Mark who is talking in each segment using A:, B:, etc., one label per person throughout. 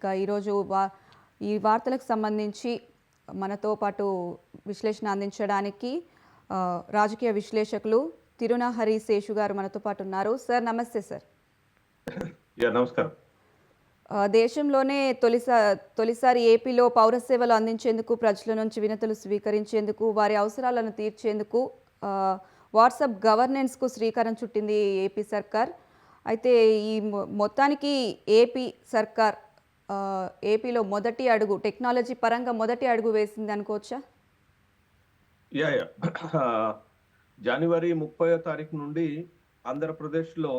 A: ఇక ఈరోజు ఈ వార్తలకు సంబంధించి మనతో పాటు విశ్లేషణ అందించడానికి రాజకీయ విశ్లేషకులు తిరునహరి శేషు గారు మనతో పాటు ఉన్నారు. సార్ నమస్తే సార్.
B: నమస్కారం.
A: దేశంలోనే తొలిసారి ఏపీలో పౌర సేవలు అందించేందుకు, ప్రజల నుంచి వినతులు స్వీకరించేందుకు, వారి అవసరాలను తీర్చేందుకు వాట్సాప్ గవర్నెన్స్కు శ్రీకారం చుట్టింది ఏపీ సర్కార్. అయితే ఈ మొత్తానికి ఏపీ సర్కార్ ఏపీలో మొదటి అడుగు, టెక్నాలజీ పరంగా మొదటి అడుగు వేసింది అనుకోవచ్చా?
B: జనవరి 30వ తారీఖు నుండి ఆంధ్రప్రదేశ్లో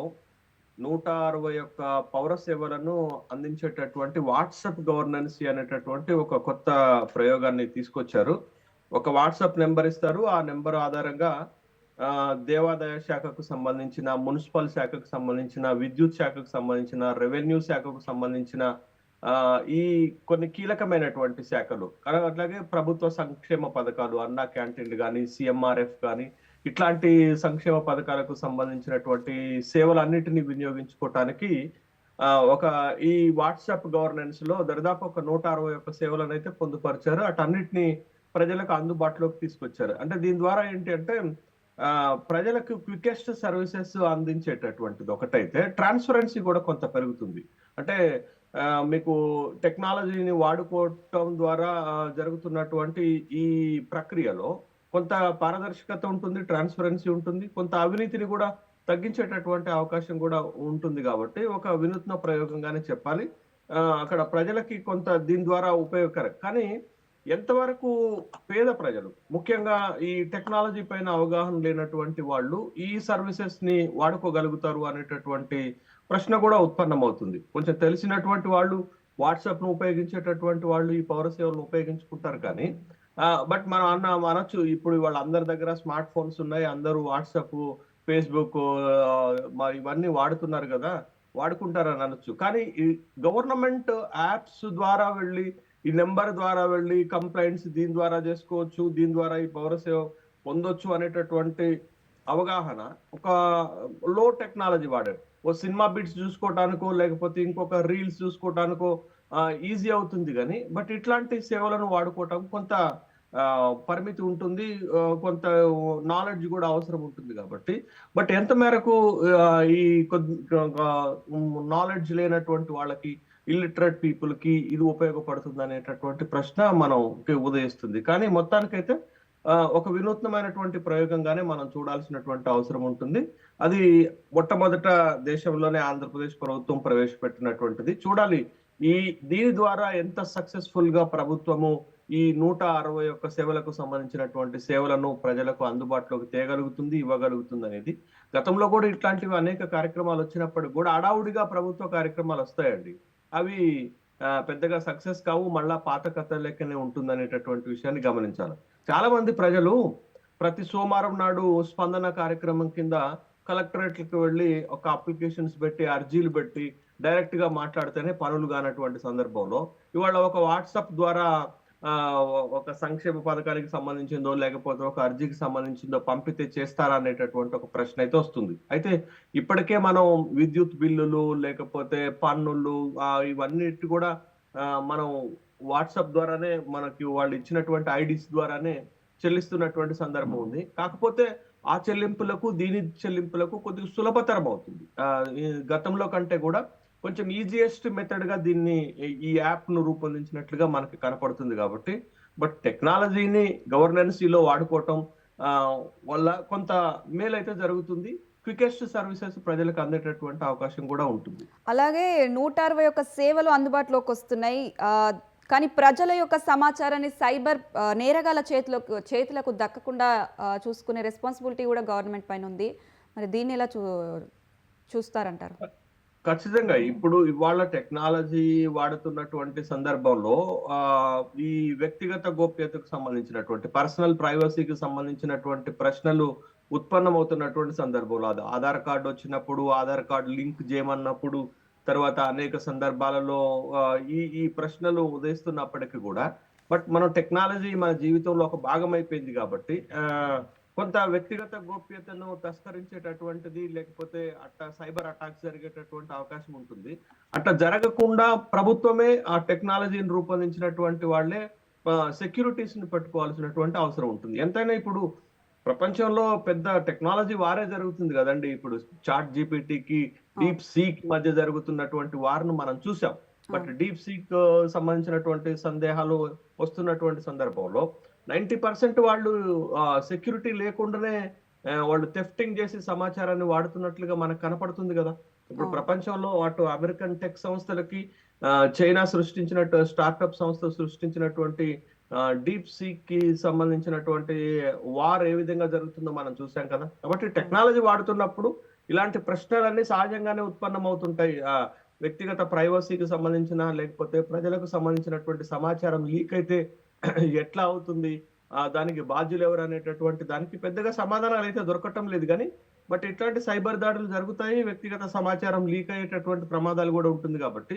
B: 161 పౌర సేవలను అందించేటటువంటి వాట్సాప్ గవర్నెన్స్ అనేటటువంటి ఒక కొత్త ప్రయోగాన్ని తీసుకొచ్చారు. ఒక వాట్సాప్ నెంబర్ ఇస్తారు. ఆ నెంబర్ ఆధారంగా దేవాదాయ శాఖకు సంబంధించిన, మున్సిపల్ శాఖకు సంబంధించిన, విద్యుత్ శాఖకు సంబంధించిన, రెవెన్యూ శాఖకు సంబంధించిన ఈ కొన్ని కీలకమైనటువంటి శాఖలు, అట్లాగే ప్రభుత్వ సంక్షేమ పథకాలు, అన్నా క్యాంటీన్లు కానీ, సిఎంఆర్ఎఫ్ కానీ, ఇట్లాంటి సంక్షేమ పథకాలకు సంబంధించినటువంటి సేవలన్నిటినీ వినియోగించుకోవటానికి ఈ వాట్సాప్ గవర్నెన్స్ లో దాదాపు ఒక 161 సేవలను అయితే పొందుపరిచారు. అటన్నిటిని ప్రజలకు అందుబాటులోకి తీసుకొచ్చారు. అంటే దీని ద్వారా ఏంటి అంటే ప్రజలకు క్వికెస్ట్ సర్వీసెస్ అందించేటటువంటిది ఒకటైతే, ట్రాన్స్పరెన్సీ కూడా కొంత పెరుగుతుంది. అంటే మీకు టెక్నాలజీని వాడుకోవటం ద్వారా జరుగుతున్నటువంటి ఈ ప్రక్రియలో కొంత పారదర్శకత ఉంటుంది, ట్రాన్స్పరెన్సీ ఉంటుంది, కొంత అవినీతిని కూడా తగ్గించేటటువంటి అవకాశం కూడా ఉంటుంది. కాబట్టి ఒక వినూత్న ప్రయోగంగానే చెప్పాలి. అక్కడ ప్రజలకి కొంత దీని ద్వారా ఉపయోగకరం. కానీ ఎంతవరకు పేద ప్రజలు, ముఖ్యంగా ఈ టెక్నాలజీ పైన అవగాహన లేనటువంటి వాళ్ళు ఈ సర్వీసెస్ ని వాడుకోగలుగుతారు అనేటటువంటి ప్రశ్న కూడా ఉత్పన్నమవుతుంది. కొంచెం తెలిసినటువంటి వాళ్ళు, వాట్సాప్ ను ఉపయోగించేటటువంటి వాళ్ళు ఈ పౌర సేవలను ఉపయోగించుకుంటారు. కానీ బట్ మనం అనొచ్చు, ఇప్పుడు వాళ్ళందరి దగ్గర స్మార్ట్ ఫోన్స్ ఉన్నాయి, అందరూ వాట్సాప్, ఫేస్బుక్ ఇవన్నీ వాడుతున్నారు కదా, వాడుకుంటారని అనొచ్చు. కానీ ఈ గవర్నమెంట్ యాప్స్ ద్వారా వెళ్ళి, ఈ నెంబర్ ద్వారా వెళ్ళి కంప్లైంట్స్ దీని ద్వారా చేసుకోవచ్చు, దీని ద్వారా ఈ పౌర సేవ పొందొచ్చు అనేటటువంటి అవగాహన ఒక లో టెక్నాలజీ వాడారు. ఓ సినిమా బిట్స్ చూసుకోవటానికో, లేకపోతే ఇంకొక రీల్స్ చూసుకోవటానికో ఈజీ అవుతుంది. కానీ బట్ ఇట్లాంటి సేవలను వాడుకోవటం కొంత పరిమితి ఉంటుంది, కొంత నాలెడ్జ్ కూడా అవసరం ఉంటుంది. కాబట్టి బట్ ఎంత మేరకు ఈ నాలెడ్జ్ లేనటువంటి వాళ్ళకి, ఇల్లిటరేట్ పీపుల్ కి ఇది ఉపయోగపడుతుంది అనేటటువంటి ప్రశ్న మనం ఉదయిస్తుంది. కానీ మొత్తానికైతే ఒక వినూత్నమైనటువంటి ప్రయోగంగానే మనం చూడాల్సినటువంటి అవసరం ఉంటుంది. అది మొట్టమొదట దేశంలోనే ఆంధ్రప్రదేశ్ ప్రభుత్వం ప్రవేశపెట్టినటువంటిది. చూడాలి దీని ద్వారా ఎంత సక్సెస్ఫుల్ గా ప్రభుత్వము ఈ 161 సేవలకు సంబంధించినటువంటి సేవలను ప్రజలకు అందుబాటులోకి తేగలుగుతుంది, ఇవ్వగలుగుతుంది అనేది. గతంలో కూడా ఇట్లాంటివి అనేక కార్యక్రమాలు వచ్చినప్పటికి కూడా అడావుడిగా ప్రభుత్వ కార్యక్రమాలు వస్తాయండి. అవి పెద్దగా సక్సెస్ కావు, మళ్ళా పాత కథ లెక్కనే ఉంటుంది అనేటటువంటి విషయాన్ని గమనించాలి. చాలా మంది ప్రజలు ప్రతి సోమవారం నాడు స్పందన కార్యక్రమం కింద కలెక్టరేట్లకు వెళ్ళి ఒక అప్లికేషన్స్ పెట్టి, అర్జీలు పెట్టి డైరెక్ట్ గా మాట్లాడితేనే పనులు కానటువంటి సందర్భంలో ఇవాళ ఒక వాట్సాప్ ద్వారా ఒక సంక్షేమ పథకానికి సంబంధించిందో, లేకపోతే ఒక అర్జీకి సంబంధించిందో పంపితే చేస్తారా అనేటటువంటి ఒక ప్రశ్న అయితే వస్తుంది. అయితే ఇప్పటికే మనం విద్యుత్ బిల్లులు, లేకపోతే పన్నులు, ఇవన్నిటి కూడా మనం వాట్సాప్ ద్వారానే, మనకి వాళ్ళు ఇచ్చినటువంటి ఐడీస్ ద్వారానే చెల్లిస్తున్నటువంటి సందర్భం ఉంది. కాకపోతే ఆ చెల్లింపులకు, దీని చెల్లింపులకు కొద్దిగా సులభతరం అవుతుంది. గతంలో కంటే కూడా కొంచెం ఈజియెస్ట్ మెథడ్ గా దీన్ని, ఈ యాప్ ను రూపొందించినట్లుగా మనకి కనపడుతుంది. కాబట్టి బట్ టెక్నాలజీని గవర్నెన్సీలో వాడుకోవటం వల్ల కొంత మేలైతే జరుగుతుంది. క్వికెస్ట్ సర్వీసెస్ ప్రజలకు అందేటటువంటి అవకాశం కూడా ఉంటుంది.
A: అలాగే 161 సేవలు అందుబాటులోకి వస్తున్నాయి. కానీ ప్రజల యొక్క సమాచారాన్ని సైబర్ నేరగాల చేతులకు దక్కకుండా చూసుకునే రెస్పాన్సిబిలిటీ కూడా గవర్నమెంట్ పైన ఉంది. మరి దీన్ని ఎలా చూస్తారంటారు?
B: ఖచ్చితంగా ఇప్పుడు ఇవాళ టెక్నాలజీ వాడుతున్నటువంటి సందర్భంలో ఈ వ్యక్తిగత గోప్యతకు సంబంధించినటువంటి, పర్సనల్ ప్రైవసీకి సంబంధించినటువంటి ప్రశ్నలు ఉత్పన్నమవుతున్నటువంటి సందర్భంలో, అది ఆధార్ కార్డు వచ్చినప్పుడు, ఆధార్ కార్డు లింక్ చేయమన్నప్పుడు, తర్వాత అనేక సందర్భాలలో ఈ ప్రశ్నలు ఉదయిస్తున్నప్పటికీ కూడా బట్ మనం టెక్నాలజీ మన జీవితంలో ఒక భాగం అయిపోయింది. కాబట్టి కొంత వ్యక్తిగత గోప్యతను తస్కరించేటటువంటిది, లేకపోతే అట్లా సైబర్ అటాక్స్ జరిగేటటువంటి అవకాశం ఉంటుంది. అట్లా జరగకుండా ప్రభుత్వమే ఆ టెక్నాలజీని రూపొందించినటువంటి వాళ్ళే సెక్యూరిటీస్ ని పెట్టుకోవాల్సినటువంటి అవసరం ఉంటుంది. ఎంతైనా ఇప్పుడు ప్రపంచంలో పెద్ద టెక్నాలజీ వారే జరుగుతుంది కదండి. ఇప్పుడు చాట్ జీపీటీకి డీప్ సీక్ మధ్య జరుగుతున్నటువంటి వార్ను మనం చూసాం. బట్
A: అవును.
B: డీప్ సీక్ సంబంధించినటువంటి సందేహాలు వస్తున్నటువంటి సందర్భంలో 90% వాళ్ళు సెక్యూరిటీ లేకుండానే వాళ్ళు థెఫ్టింగ్ చేసి సమాచారాన్ని వాడుతున్నట్లుగా మనకు కనపడుతుంది కదా. ఇప్పుడు
A: అవును.
B: ప్రపంచంలో అటు అమెరికన్ టెక్ సంస్థలకి, చైనా సృష్టించినట్టు స్టార్టప్ సంస్థ సృష్టించినటువంటి డీప్ సీక్ కి సంబంధించినటువంటి వార్ ఏ విధంగా జరుగుతుందో మనం చూసాం కదా. కాబట్టి
A: అవును.
B: టెక్నాలజీ వాడుతున్నప్పుడు ఇలాంటి ప్రశ్నలన్నీ సహజంగానే ఉత్పన్నమవుతుంటాయి. వ్యక్తిగత ప్రైవసీకి సంబంధించిన, లేకపోతే ప్రజలకు సంబంధించినటువంటి సమాచారం లీక్ అయితే ఎట్లా అవుతుంది? దానికి బాధ్యులెవరు అనేటటువంటి దానికి పెద్దగా సమాధానాలైతే దొరకటం లేదు గానీ, బట్ ఇట్లాంటి సైబర్ దాడులు జరుగుతాయి. వ్యక్తిగత సమాచారం లీక్ అయ్యేటటువంటి ప్రమాదాలు గూడా ఉంటుంది గాబట్టి,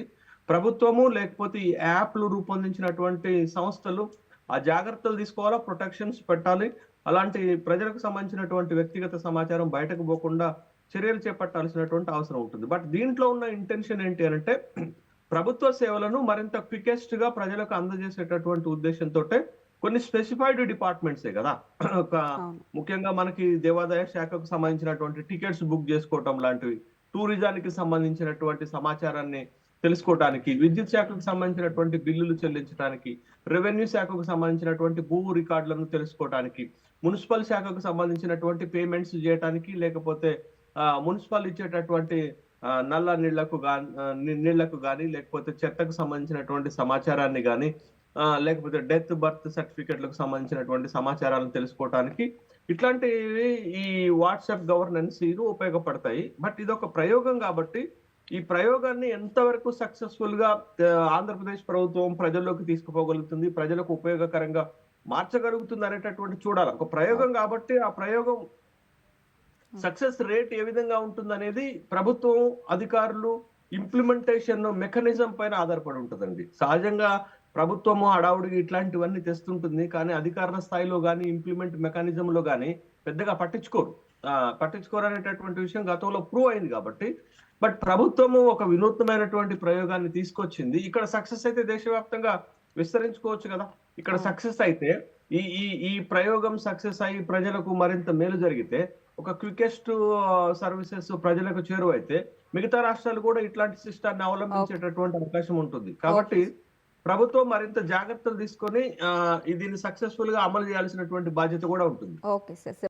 B: ప్రభుత్వము లేకపోతే ఈ యాప్‌లు రూపొందించినటువంటి సంస్థలు ఆ జాగ్రత్తలు తీసుకోవాలా, ప్రొటెక్షన్స్ పెట్టాలి. అలాంటి ప్రజలకు సంబంధించినటువంటి వ్యక్తిగత సమాచారం బయటకు పోకుండా చర్యలు చేపట్టాల్సినటువంటి అవసరం ఉంటుంది. బట్ దీంట్లో ఉన్న ఇంటెన్షన్ ఏంటి అనంటే, ప్రభుత్వ సేవలను మరింత క్వికెస్ట్‌గా ప్రజలకు అందజేసేటటువంటి ఉద్దేశంతోటే కొన్ని స్పెసిఫైడ్ డిపార్ట్మెంట్సే గదా. ఒక
A: అవును.
B: ముఖ్యంగా మనకి దేవాదాయ శాఖకు సంబంధించినటువంటి టికెట్స్ బుక్ జేసుకోవటం లాంటివి, టూరిజానికి సంబంధించినటువంటి సమాచారాన్ని తెలుసుకోవటానికి, విద్యుత్ శాఖకు సంబంధించినటువంటి బిల్లులు చెల్లించడానికి, రెవెన్యూ శాఖకు సంబంధించినటువంటి భూ రికార్డులను తెలుసుకోవటానికి, మున్సిపల్ శాఖకు సంబంధించినటువంటి పేమెంట్స్ జేయటానికి, లేకపోతే మున్సిపల్ ఇచ్చేటటువంటి నల్ల నీళ్లకు గాని, లేకపోతే చెత్తకు సంబంధించినటువంటి సమాచారాన్ని గాని, లేకపోతే డెత్, బర్త్ సర్టిఫికేట్‌లకు సంబంధించినటువంటి సమాచారాలను తెలుసుకోవటానికి ఇట్లాంటివి ఈ వాట్సాప్ గవర్నెన్సీలు ఉపయోగపడతాయి. బట్ ఇదొక ప్రయోగం గాబట్టి, ఈ ప్రయోగాన్ని ఎంతవరకు సక్సెస్‌ఫుల్‌గా ఆంధ్రప్రదేశ్ ప్రభుత్వం ప్రజల్లోకి తీసుకుపోగలుగుతుంది, ప్రజలకు ఉపయోగకరంగా మార్చగలుగుతుంది అనేటటువంటి చూడాల. ఒక ప్రయోగం గాబట్టి, ఆ ప్రయోగం సక్సెస్ రేట్ ఏ విధంగా ఉంటుందనేది ప్రభుత్వం, అధికారులు ఇంప్లిమెంటేషన్ మెకానిజం పైన ఆధారపడి ఉంటదండి. సహజంగా ప్రభుత్వము హడావుడిగా ఇట్లాంటివన్నీ తెస్తుంటుంది. కానీ అధికారుల స్థాయిలో గాని, ఇంప్లిమెంట్ మెకానిజంలో గాని పెద్దగా పట్టించుకోరు. పట్టించుకోరనేటటువంటి విషయం గతంలో ప్రూవ్ అయింది కాబట్టి. బట్ ప్రభుత్వము ఒక వినూత్నమైనటువంటి ప్రయోగాన్ని తీసుకొచ్చింది. ఇక్కడ సక్సెస్ అయితే దేశవ్యాప్తంగా విస్తరించుకోవచ్చు కదా. ఇక్కడ
A: అవును.
B: సక్సెస్ అయితే ఈ ఈ ఈ ప్రయోగం సక్సెస్ అయ్యి ప్రజలకు మరింత మేలు జరిగితే, ఒక క్వికెస్ట్ సర్వీసెస్ ప్రజలకు చేరువైతే, మిగతా రాష్ట్రాలు కూడా ఇట్లాంటి సిస్టాన్ని
A: ఓకే.
B: అవలంబించేటటువంటి అవకాశం ఉంటుంది. కాబట్టి
A: ఓకే.
B: ప్రభుత్వం మరింత జాగ్రత్తలు తీసుకొని దీన్ని సక్సెస్‌ఫుల్‌గా అమలు చేయాల్సినటువంటి బాధ్యత కూడా ఉంటుంది.
A: Okay sir.